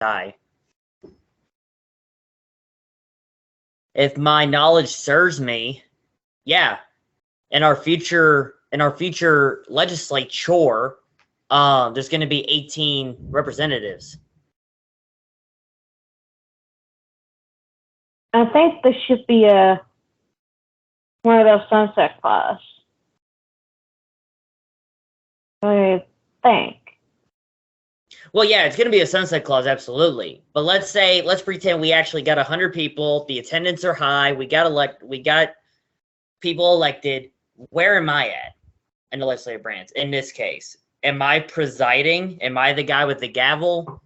die. If my knowledge serves me, yeah, in our future legislature, there's going to be 18 representatives. I think this should be one of those sunset clause. I think. Well, yeah, it's going to be a sunset clause, absolutely. But let's pretend we actually got 100 people. The attendance are high. We got people elected. Where am I at in the legislative branch? In this case, am I presiding? Am I the guy with the gavel?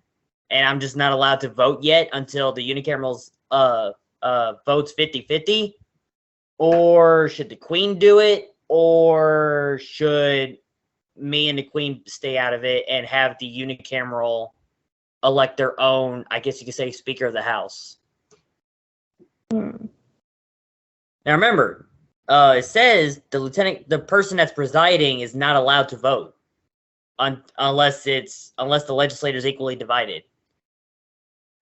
And I'm just not allowed to vote yet until the unicamerals votes 50-50? Or should the Queen do it? Or should me and the Queen stay out of it and have the unicameral elect their own, I guess you could say, Speaker of the House? Now remember, it says the person that's presiding is not allowed to vote unless the legislature is equally divided.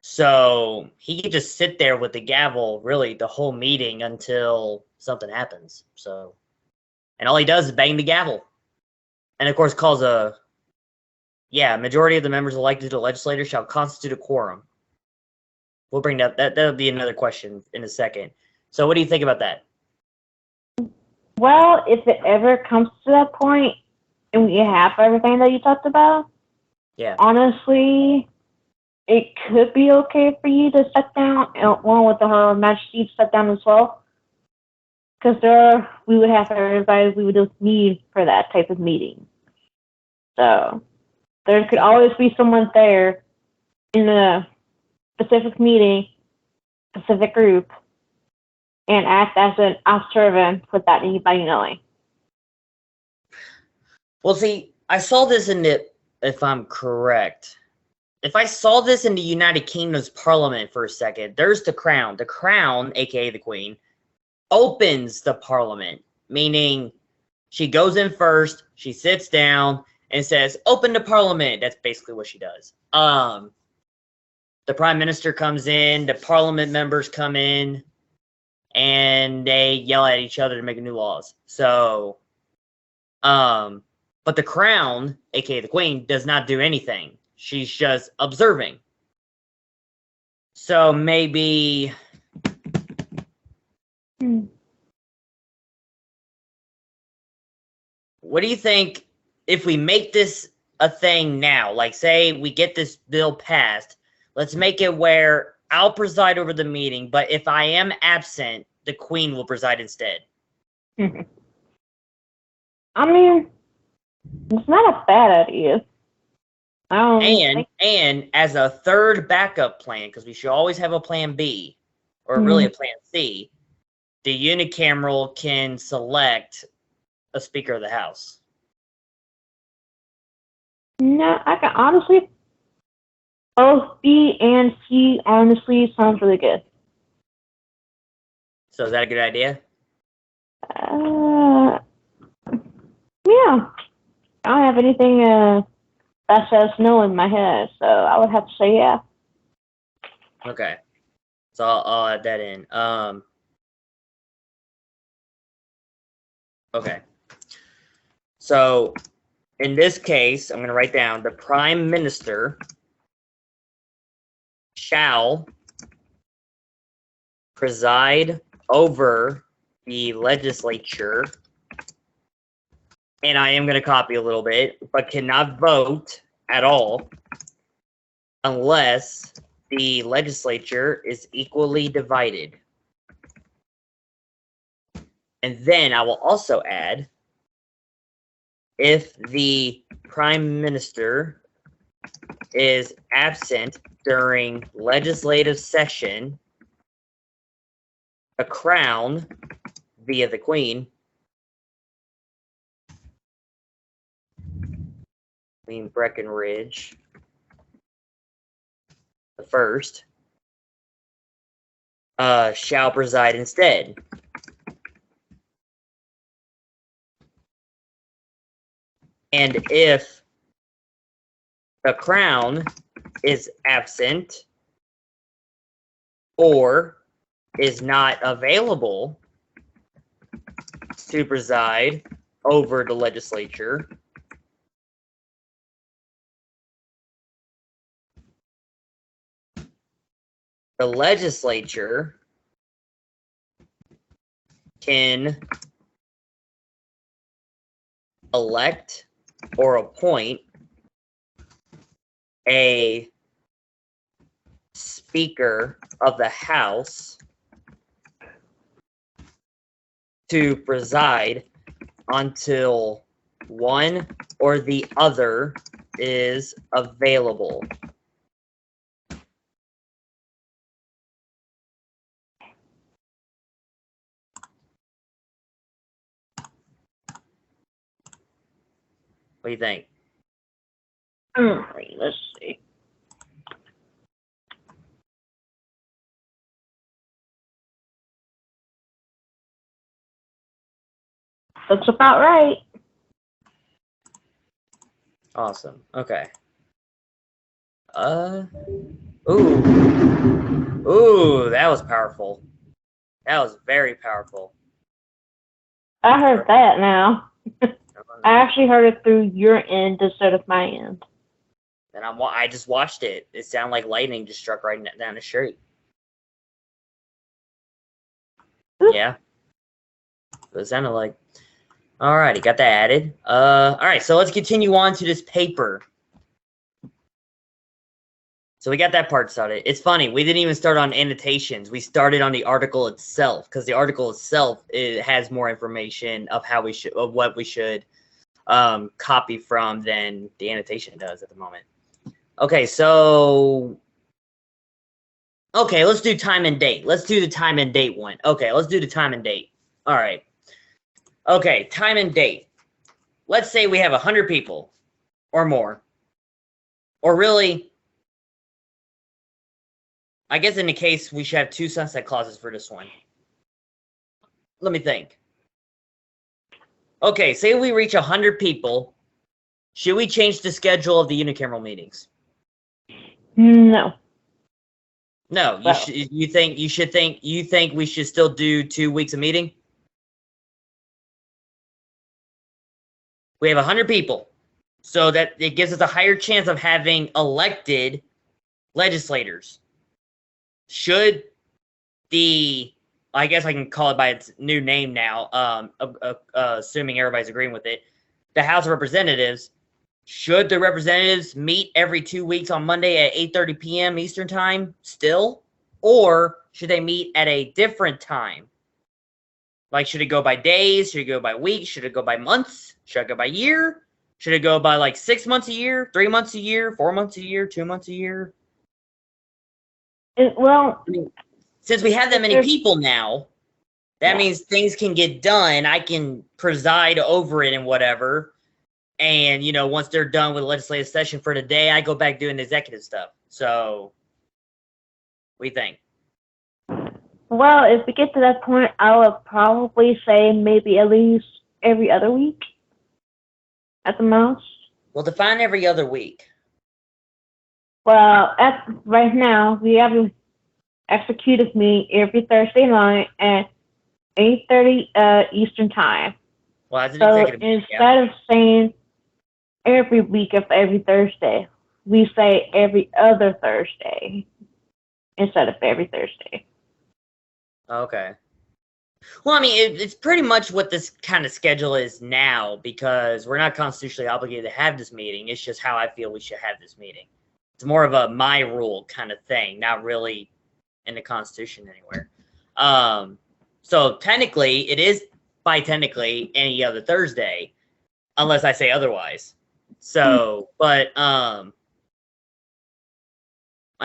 So he can just sit there with the gavel really the whole meeting until something happens. So, and all he does is bang the gavel. And of course calls majority of the members elected to the legislature shall constitute a quorum. We'll bring that'll be another question in a second. So what do you think about that? Well, if it ever comes to that point and we have everything that you talked about, yeah, honestly, it could be okay for you to step down, along with Her Majesty to step down as well. Because we would have everybody we would need for that type of meeting. So there could always be someone there in a specific meeting, specific group, and act as an observant without anybody knowing. Well, see, I saw this if I'm correct, if I saw this in the United Kingdom's Parliament for a second, there's the Crown. The Crown, aka the Queen, opens the Parliament, meaning she goes in first, she sits down, and says, "Open the Parliament." That's basically what she does. The Prime Minister comes in, the Parliament members come in, and they yell at each other to make new laws. So, but the Crown, aka the Queen, does not do anything. She's just observing. So maybe... What do you think if we make this a thing now? Like, say we get this bill passed, let's make it where I'll preside over the meeting, but if I am absent, the Queen will preside instead. I mean, it's not a bad idea. And as a third backup plan, because we should always have a plan B, or really a plan C, the unicameral can select a Speaker of the House. No, I can honestly, both B and C honestly sounds really good. So is that a good idea? Yeah. I don't have anything that says no in my head, so I would have to say yeah. Okay. So I'll add that in. Okay. So in this case, I'm going to write down the Prime Minister shall preside over the legislature, and I am going to copy a little bit, but cannot vote at all unless the legislature is equally divided. And then I will also add, if the Prime Minister is absent during legislative session, the Crown, via the Queen, Queen Breckinridge the First, shall preside instead. And if the Crown is absent or is not available to preside over the legislature, the legislature can elect or appoint a Speaker of the House to preside until one or the other is available. What do you think? Let's see. Looks about right. Awesome. Okay. Ooh. Ooh, that was powerful. That was very powerful. I heard that now. I actually heard it through your end instead of my end. And I just watched it. It sounded like lightning just struck right down the street. Yeah. It sounded like. Alrighty, got that added. Alright, so let's continue on to this paper. So we got that part started. It's funny, we didn't even start on annotations. We started on the article itself, because the article itself has more information of what we should copy from than the annotation does at the moment. Okay, so let's do time and date. Let's do the time and date one. Okay, let's do the time and date. All right. Okay, time and date. Let's say we have 100 people or more. Or really, I guess in the case we should have 2 sunset clauses for this one. Let me think. Okay, say we reach 100 people. Should we change the schedule of the unicameral meetings? No. No, you think we should still do 2 weeks of meeting? We have 100 people, so that it gives us a higher chance of having elected legislators. Should I guess I can call it by its new name now, assuming everybody's agreeing with it, the House of Representatives, should the representatives meet every 2 weeks on Monday at 8:30 p.m. Eastern Time still? Or should they meet at a different time? Like, should it go by days? Should it go by weeks? Should it go by months? Should it go by year? Should it go by like 6 months a year, 3 months a year, 4 months a year, 2 months a year? Since we have that many people now, that means things can get done. I can preside over it and whatever. And, once they're done with the legislative session for the day, I go back doing the executive stuff. So, what do you think? Well, if we get to that point, I would probably say maybe at least every other week at the most. Well, define every other week. Well, right now, we have an executive meeting every Thursday night at 8:30 Eastern Time. Well, as an So executive meeting, instead of saying every week of every Thursday, we say every other Thursday instead of every Thursday. Okay. Well, I mean, it's pretty much what this kind of schedule is now, because we're not constitutionally obligated to have this meeting. It's just how I feel we should have this meeting. It's more of a my rule kind of thing, not really in the Constitution anywhere. So technically, it is technically any other Thursday, unless I say otherwise. So, but I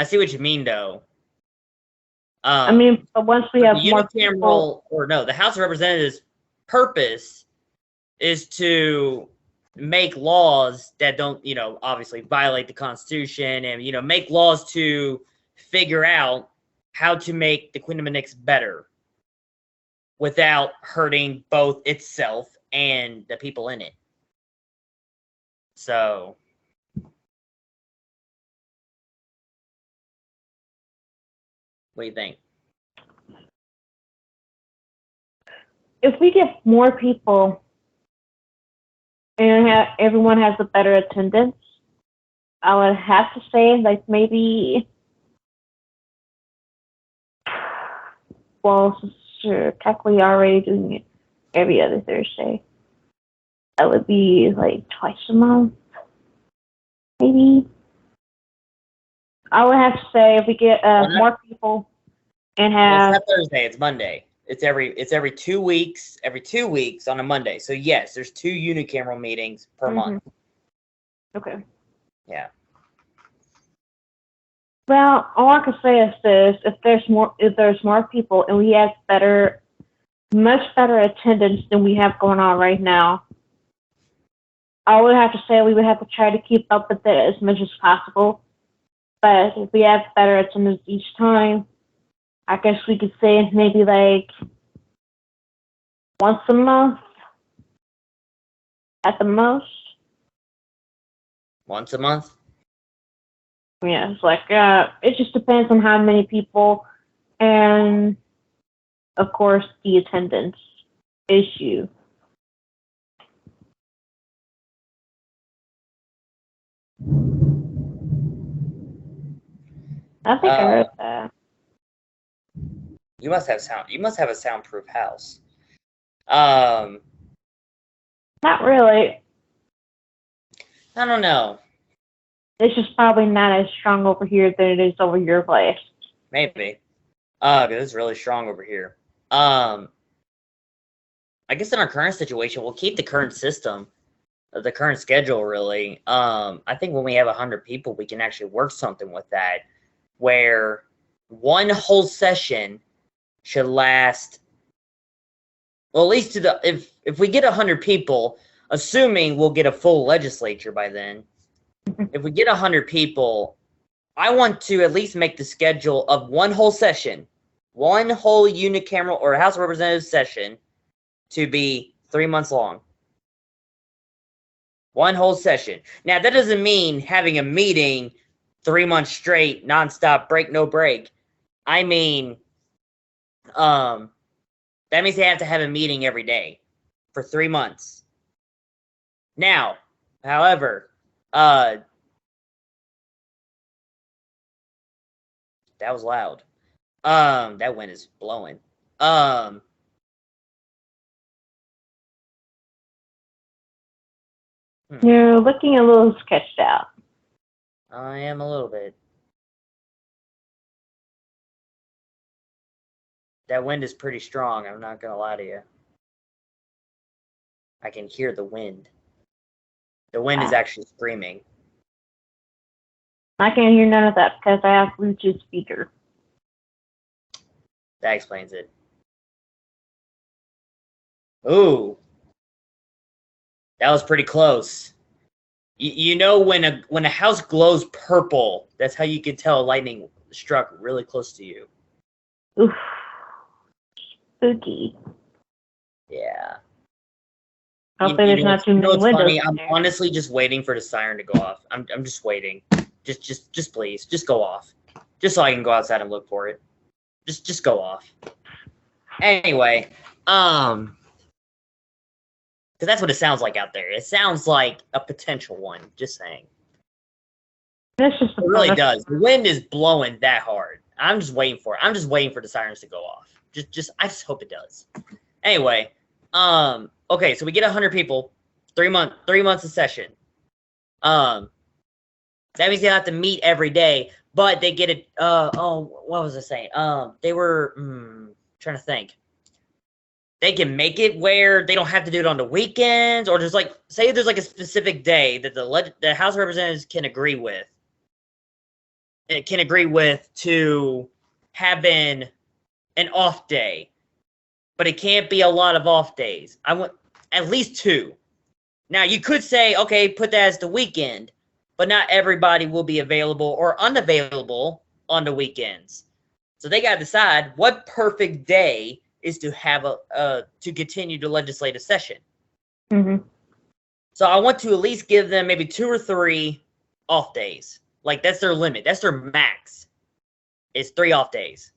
see what you mean, though. But once we have more people, the House of Representatives' purpose is to make laws that don't, obviously violate the Constitution, and make laws to figure out how to make the Queen of Nix better without hurting both itself and the people in it. So, What do you think? If we get more people and everyone has a better attendance, I would have to say like maybe, well, sure, technically already doing it every other Thursday. That would be like twice a month, maybe. I would have to say if we get more people and Well, have. it's not Thursday. It's Monday. It's every 2 weeks. Every 2 weeks on a Monday. So yes, there's 2 unicameral meetings per month. Okay. Yeah. Well, all I can say is this: if there's more people and we have much better attendance than we have going on right now, I would have to say we would have to try to keep up with it as much as possible. But if we have better attendance each time, I guess we could say maybe like once a month at the most. Once a month? Yeah, it's like it just depends on how many people and of course the attendance issue. I think I heard that. You must have sound. You must have a soundproof house. Not Not really. I don't know. It's just probably not as strong over here than it is over your place. Maybe. 'Cause it's really strong over here. I guess in our current situation, we'll keep the current system, the current schedule. Really. I think when we have 100 people, we can actually work something with that, where one whole session should last. Well, at least if we get 100 people, assuming we'll get a full legislature by then. If we get 100 people, I want to at least make the schedule of one whole session, one whole unicameral or House of Representatives session, to be 3 months long. One whole session. Now, that doesn't mean having a meeting 3 months straight, nonstop, break, no break. I mean, that means they have to have a meeting every day for 3 months. Now, however, that was loud. That wind is blowing. You're looking a little sketched out. I am a little bit. That wind is pretty strong, I'm not gonna lie to you. I can hear the wind. The wind is actually screaming. I can't hear none of that because I have Bluetooth speaker. That explains it. Ooh. That was pretty close. You know when a house glows purple, that's how you can tell lightning struck really close to you. Oof. Spooky. Yeah. Hopefully there's not too many windows. Funny? I'm honestly just waiting for the siren to go off. I'm just waiting. Just please, just go off. Just so I can go outside and look for it. Just go off. Anyway, because that's what it sounds like out there. It sounds like a potential one. Just saying. That's just it really does. The wind is blowing that hard. I'm just waiting for it. I'm just waiting for the sirens to go off. I just hope it does. Anyway, okay, so we get 100 people, 3 months of session. That means they have to meet every day, but they get it. What was I saying? They were trying to think. They can make it where they don't have to do it on the weekends, or just like say there's like a specific day that the House of Representatives can agree with. It can agree with to having an off day, but it can't be a lot of off days. I want at least 2. Now you could say, okay, put that as the weekend, but not everybody will be available or unavailable on the weekends. So they got to decide what perfect day is to have to continue the legislative session. Mm-hmm. So I want to at least give them maybe 2 or 3 off days. Like that's their limit. That's their max. It's 3 off days.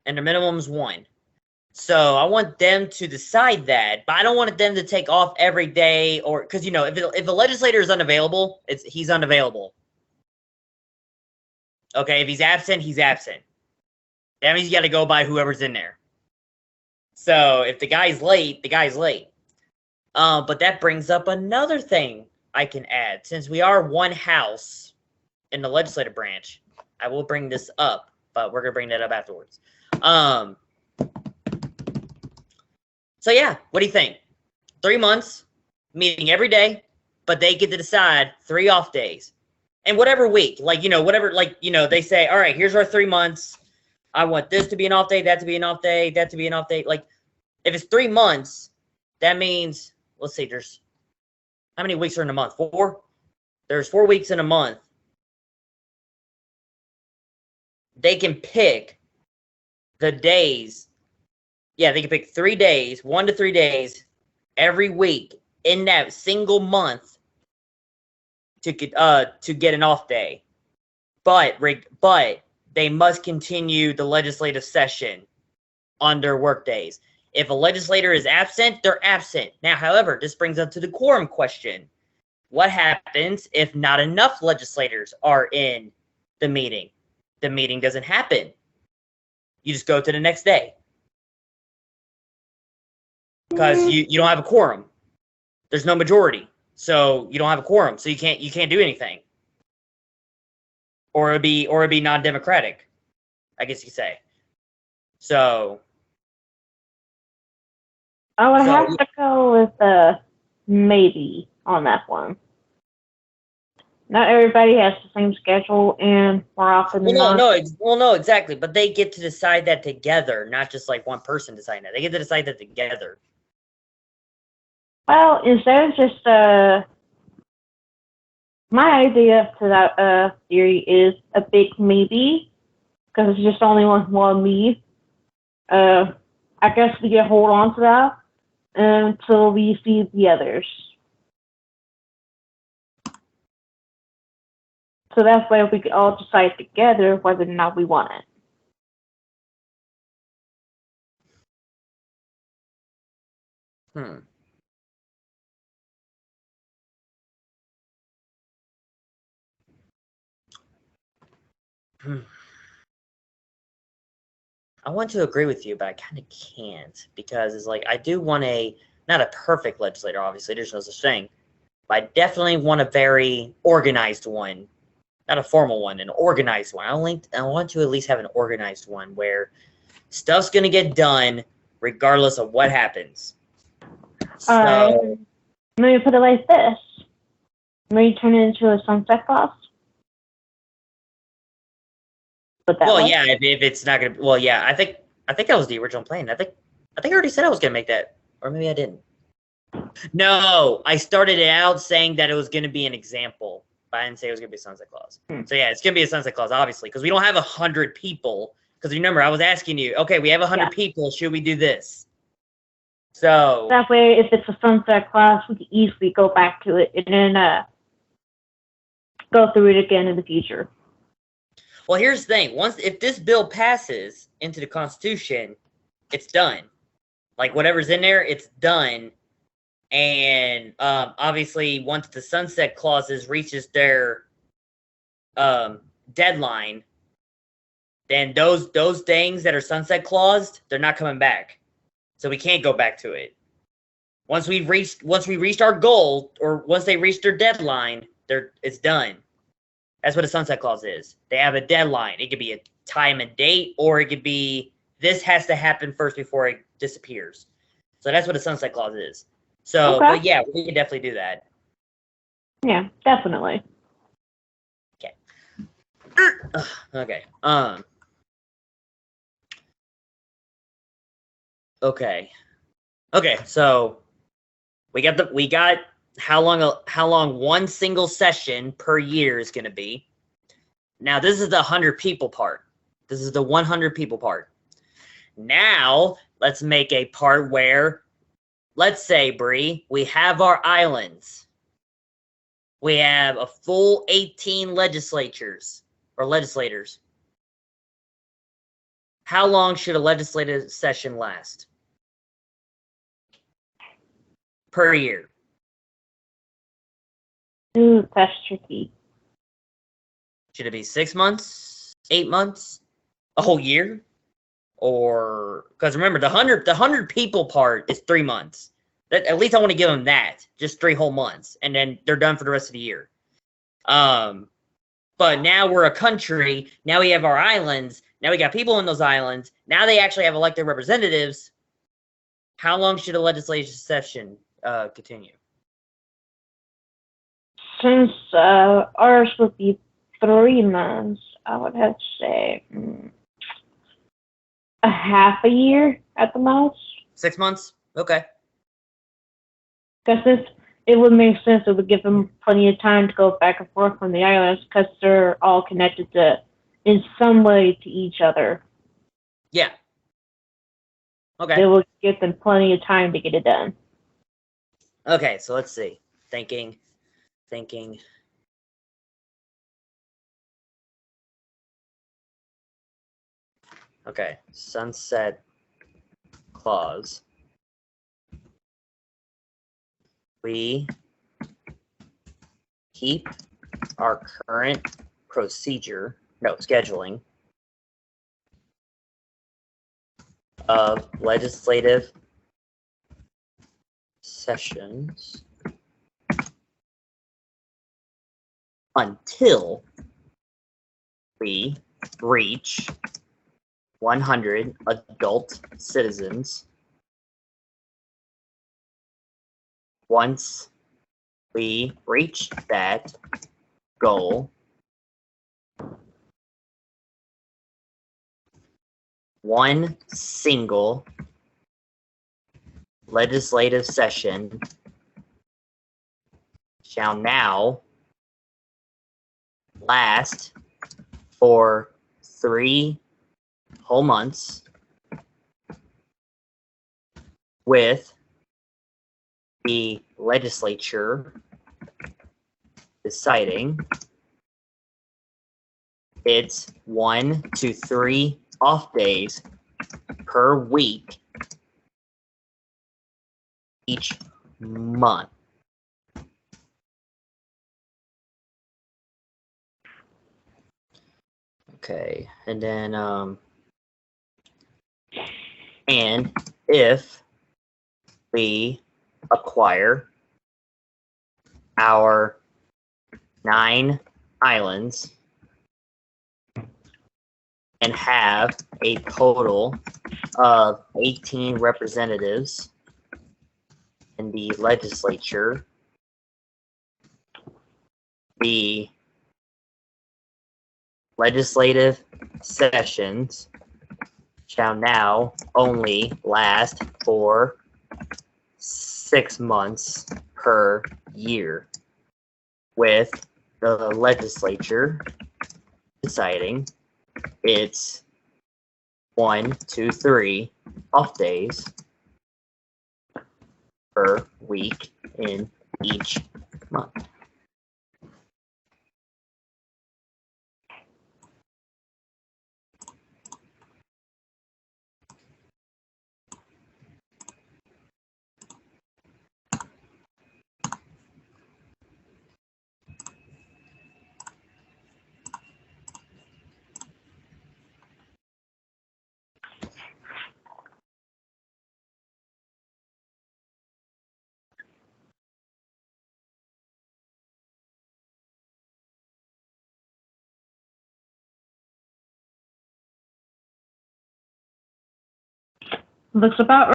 and the minimum's 1. So I want them to decide that, but I don't want them to take off every day, or because if a legislator is unavailable, he's unavailable. Okay, if he's absent, he's absent. That means you got to go by whoever's in there. So if the guy's late, the guy's late. But that brings up another thing I can add. Since we are one house in the legislative branch, I will bring this up, but we're gonna bring that up afterwards. So yeah, what do you think? 3 months, meeting every day, but they get to decide 3 off days. And whatever week, they say, all right, here's our 3 months. I want this to be an off day, that to be an off day, that to be an off day. Like, if it's 3 months, that means, let's see, there's, how many weeks are in a month? 4? There's 4 weeks in a month. They can pick the days. Yeah, they can pick 3 days, 1 to 3 days, every week in that single month to get an off day. But they must continue the legislative session on their work days. If a legislator is absent, they're absent. Now, however, this brings up to the quorum question. What happens if not enough legislators are in the meeting? The meeting doesn't happen. You just go to the next day. Because you don't have a quorum. There's no majority. So you don't have a quorum. So you can't do anything. Or it'd be non-democratic, I guess you could say. So I would have to go with maybe on that one. Not everybody has the same schedule, and more often than not. No, exactly. But they get to decide that together, not just like one person deciding that. They get to decide that together. Well, instead of just my idea to that theory is a big maybe, because it's just only one me. I guess we can hold on to that until we see the others. So that's why we could all decide together whether or not we want it. I want to agree with you, but I kind of can't, because it's like I do want not a perfect legislator, obviously, there's no such thing, but I definitely want a very organized one. Not a formal one, an organized one. I want to at least have an organized one where stuff's going to get done regardless of what happens. Alright, let me put it like this. Maybe turn it into a sunset clause. Yeah, if it's not gonna. Well, yeah, I think that was the original plan. I think I already said I was gonna make that, or maybe I didn't. No, I started it out saying that it was gonna be an example, but I didn't say it was gonna be a sunset clause. So yeah, it's gonna be a sunset clause, obviously, because we don't have 100 people. Because remember, I was asking you, okay, we have 100 people. Should we do this? So that way, if it's a sunset clause, we can easily go back to it and then go through it again in the future. Well, here's the thing. If this bill passes into the Constitution, it's done. Like, whatever's in there, it's done. And obviously, once the sunset clauses reaches their deadline, then those things that are sunset claused, they're not coming back. So we can't go back to it. Once we reached our goal, or once they reach their deadline, it's done. That's what a sunset clause is. They have a deadline. It could be a time and date, or it could be this has to happen first before it disappears. So that's what a sunset clause is. So, okay. But yeah, we can definitely do that. Yeah, definitely. Okay. Okay. Okay. So we got how long one single session per year is going to be. Now, this is the 100 people part. This is the 100 people part. Now, let's make a part where, let's say, Bree, we have our islands. We have a full 18 legislators. How long should a legislative session last? Per year. Ooh, that's tricky. Should it be 6 months, 8 months, a whole year? Or because remember the 100 people part is 3 months. That, at least I want to give them that, just 3 whole months, and then they're done for the rest of the year. But now we're a country. Now we have our islands. Now we got people in those islands. Now they actually have elected representatives. How long should a legislative session continue? Since ours would be 3 months, I would have to say a half a year at the most. 6 months? Okay. Because it would make sense. It would give them plenty of time to go back and forth from the islands because they're all connected in some way to each other. Yeah. Okay. It would give them plenty of time to get it done. Okay, so let's see. Thinking. Okay, sunset clause. We keep our current scheduling of legislative sessions until we reach 100 adult citizens. Once we reach that goal, one single legislative session shall now last for 3 whole months, with the legislature deciding its 1 to 3 off days per week each month. Okay, and then and if we acquire our 9 islands and have a total of 18 representatives in the legislature, the legislative sessions shall now only last for 6 months per year, with the legislature deciding its 1, 2, 3 off days per week in each month. Looks about